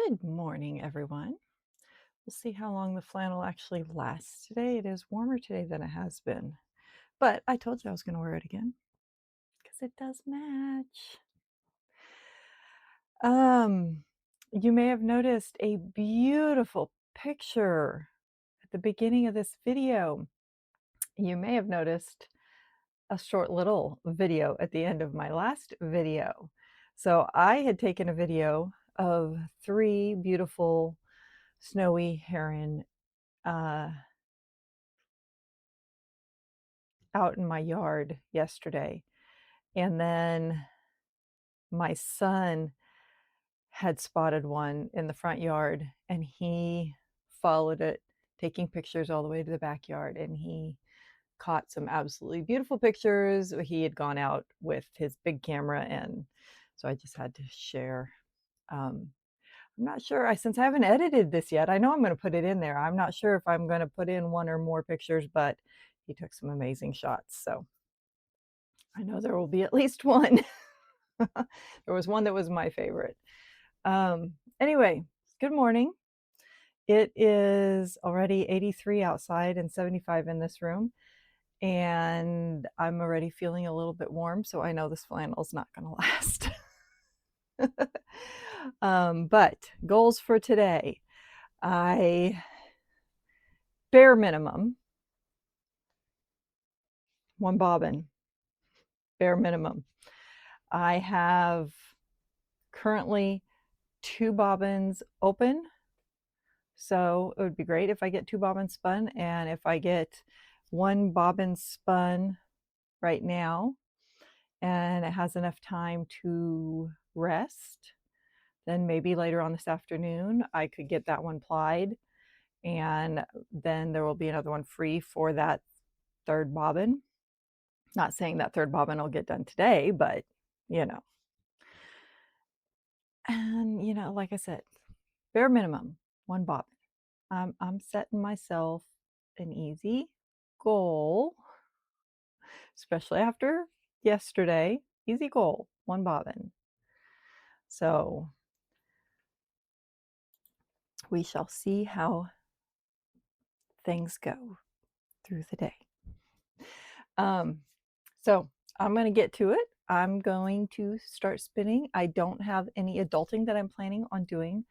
Good morning, everyone. We'll see how long the flannel actually lasts today. It is warmer today than it has been, but I told you I was going to wear it again because it does match. Um, you may have noticed a beautiful picture at the beginning of this video. You may have noticed a short little video at the end of my last video. So I had taken a video of 3 beautiful snowy heron uh, out in my yard yesterday. And then my son had spotted one in the front yard and he followed it, taking pictures all the way to the backyard. And he caught some absolutely beautiful pictures. He had gone out with his big camera, and so I just had to share. I'm not sure, since I haven't edited this yet, I know I'm going to put it in there. I'm not sure if I'm going to put in one or more pictures, but he took some amazing shots. So I know there will be at least one. There was one that was my favorite. Anyway, good morning. It is already 83 outside and 75 in this room, and I'm already feeling a little bit warm, so I know this flannel is not going to last. But goals for today. Bare minimum, 1 bobbin, bare minimum. I have currently 2 bobbins open, so it would be great if I get 2 bobbins spun, and if I get 1 bobbin spun right now and it has enough time to rest, then maybe later on this afternoon I could get that one plied, and then there will be another one free for that 3rd bobbin. Not saying that 3rd bobbin will get done today, but you know. And like I said, bare minimum, 1 bobbin. I'm setting myself an easy goal, especially after yesterday. Easy goal, 1 bobbin. So we shall see how things go through the day. So I'm going to get to it. I'm going to start spinning. I don't have any adulting that I'm planning on doing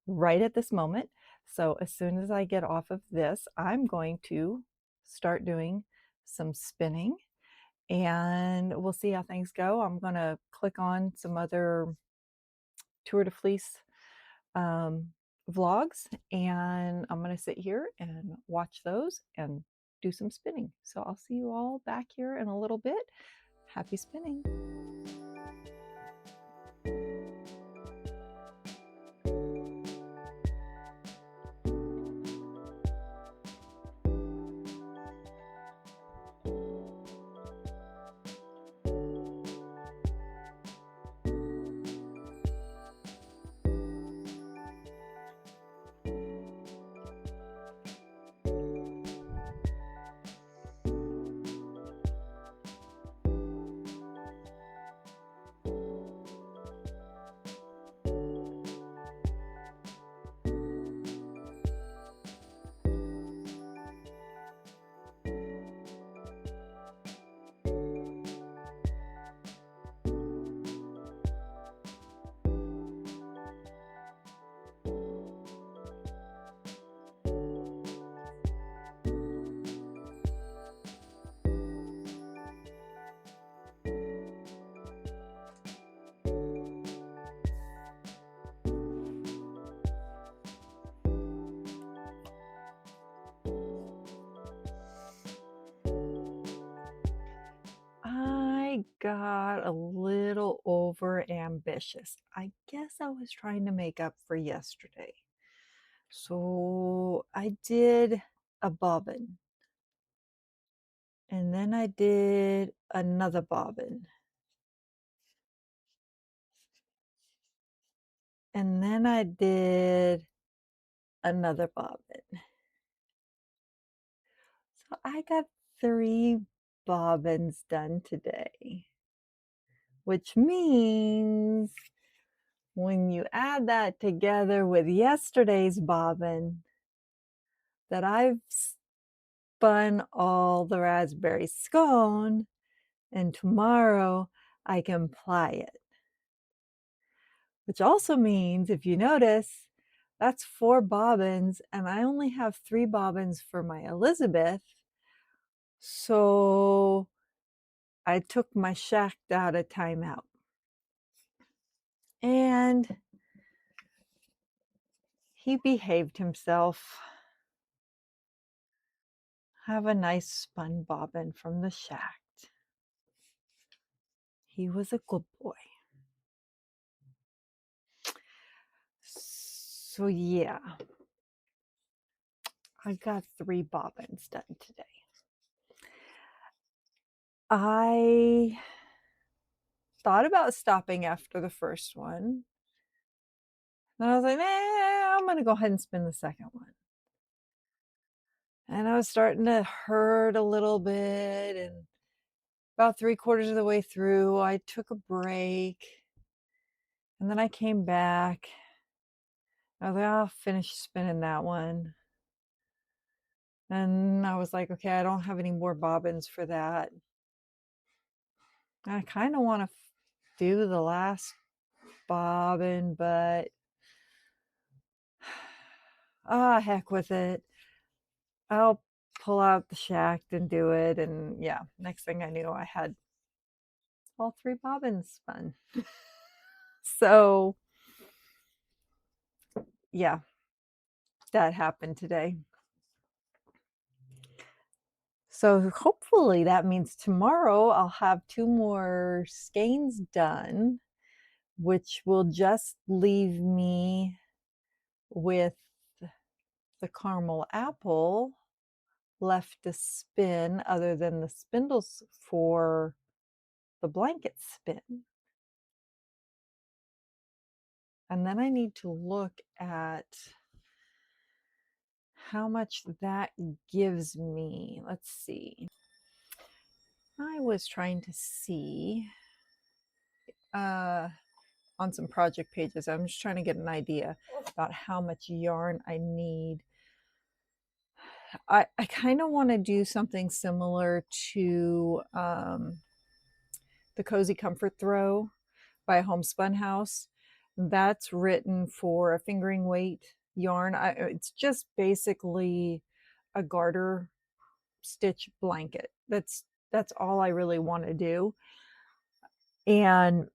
right at this moment. So as soon as I get off of this, I'm going to start doing some spinning, and we'll see how things go. I'm going to click on some other Tour De Fleece vlogs, and I'm going to sit here and watch those and do some spinning. So I'll see you all back here in a little bit. Happy spinning. I got a little over ambitious. I guess I was trying to make up for yesterday. So I did a bobbin, and then I did another bobbin, and then I did another bobbin. So I got 3 bobbins done today, which means When you add that together with yesterday's bobbin that I've spun all the raspberry scone, and tomorrow I can ply it. Which also means, if you notice, that's 4 bobbins, and I only have 3 bobbins for my Elizabeth. So I took my shack out of timeout. And he behaved himself. Have a nice spun bobbin from the shack. He was a good boy. So yeah, I got 3 bobbins done today. I thought about stopping after the first one. And I was like, I'm going to go ahead and spin the second one. And I was starting to hurt a little bit. And about 3/4 of the way through, I took a break. And then I came back. I was like, I'll finish spinning that one. And I was like, okay, I don't have any more bobbins for that. I kind of want to do the last bobbin, but heck with it. I'll pull out the shack and do it. And yeah, next thing I knew, I had all 3 bobbins spun. So yeah, that happened today. So hopefully that means tomorrow I'll have 2 more skeins done, which will just leave me with the caramel apple left to spin, other than the spindles for the blanket spin. And then I need to look at how much that gives me. Let's see. I was trying to see on some project pages. I'm just trying to get an idea about how much yarn I need. I kind of want to do something similar to the Cozy Comfort Throw by Homespun House. That's written for a fingering weight yarn. It's just basically a garter stitch blanket. That's all I really want to do. And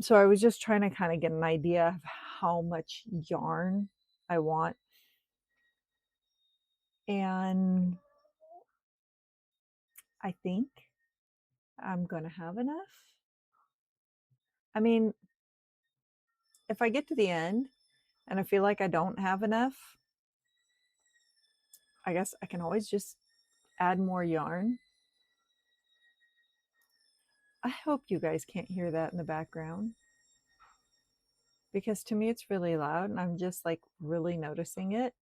so I was just trying to kind of get an idea of how much yarn I want. And I think I'm going to have enough. I mean, if I get to the end and I feel like I don't have enough, I guess I can always just add more yarn. I hope you guys can't hear that in the background, because to me it's really loud and I'm just like really noticing it.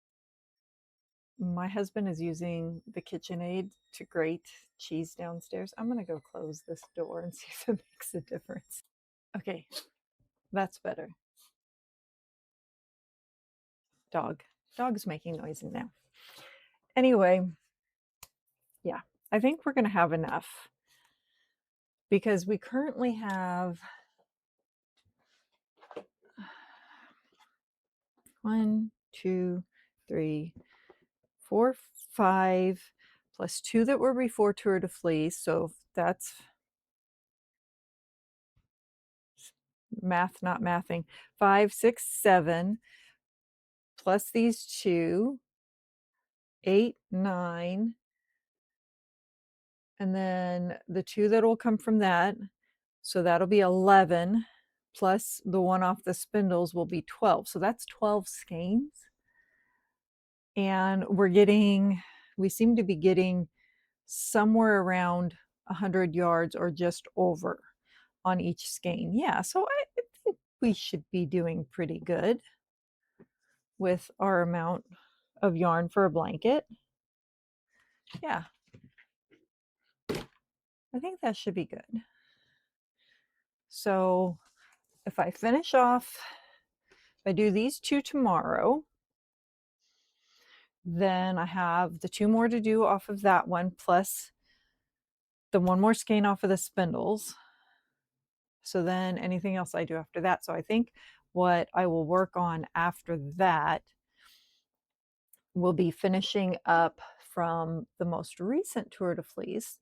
My husband is using the KitchenAid to grate cheese downstairs. I'm going to go close this door and see if it makes a difference. Okay, that's better. Dog's making noise now. Anyway, yeah, I think we're going to have enough, because we currently have 1, 2, 3, 4, 5, plus 2 that were before Tour De Fleece. So that's math, not mathing. 5, 6, 7, plus these 2, 8, 9, and then the 2 that will come from that. So that'll be 11, plus the one off the spindles will be 12. So that's 12 skeins. And we seem to be getting somewhere around 100 yards or just over on each skein. Yeah, so I think we should be doing pretty good with our amount of yarn for a blanket. Yeah, I think that should be good. So if I finish off I do these 2 tomorrow, then I have the 2 more to do off of that one, plus the 1 more skein off of the spindles. So then anything else I do after that. So I think what I will work on after that will be finishing up from the most recent Tour de Fleece,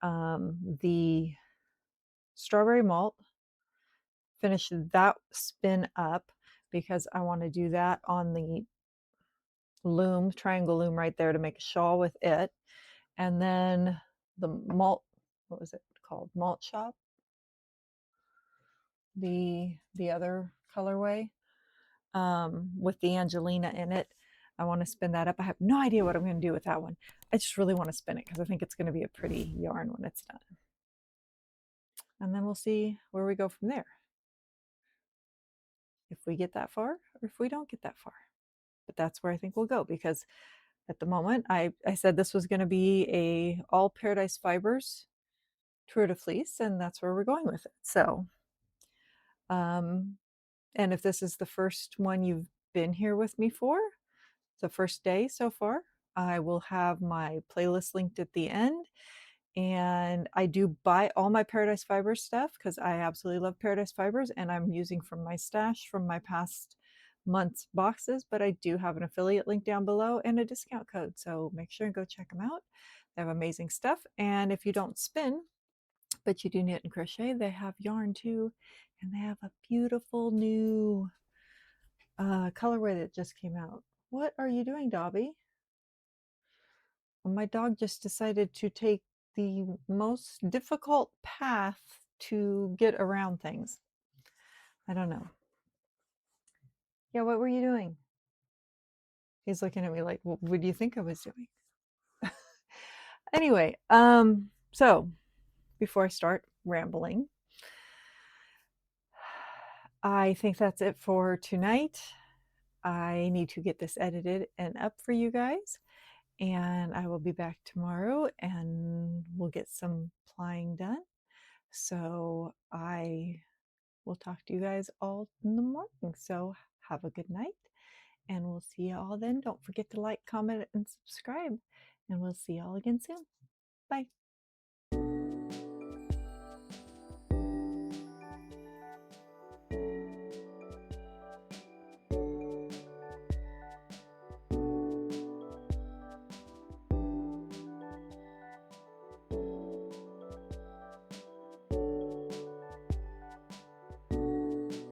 the strawberry malt, finish that spin up because I want to do that on the loom, triangle loom right there to make a shawl with it. And then the malt, what was it called? Malt shop, the other colorway, with the Angelina in it. I want to spin that up. I have no idea what I'm going to do with that one. I just really want to spin it because I think it's going to be a pretty yarn when it's done. And then we'll see where we go from there. If we get that far or if we don't get that far. But that's where I think we'll go because at the moment I said this was going to be a all Paradise Fibers Tour de Fleece, and that's where we're going with it. So, and if this is the first one you've been here with me for, the first day so far, I will have my playlist linked at the end. And I do buy all my Paradise Fibers stuff because I absolutely love Paradise Fibers, and I'm using from my stash from my past month's boxes, but I do have an affiliate link down below and a discount code. So make sure and go check them out. They have amazing stuff. And if you don't spin, but you do knit and crochet, they have yarn too. And they have a beautiful new colorway that just came out. What are you doing, Dobby? Well, my dog just decided to take the most difficult path to get around things. I don't know. Yeah, what were you doing? He's looking at me like, what do you think I was doing? Anyway, so before I start rambling, I think that's it for tonight. I need to get this edited and up for you guys, and I will be back tomorrow and we'll get some plying done. So I will talk to you guys all in the morning. So have a good night, and we'll see you all then. Don't forget to like, comment, and subscribe, and we'll see you all again soon. Bye.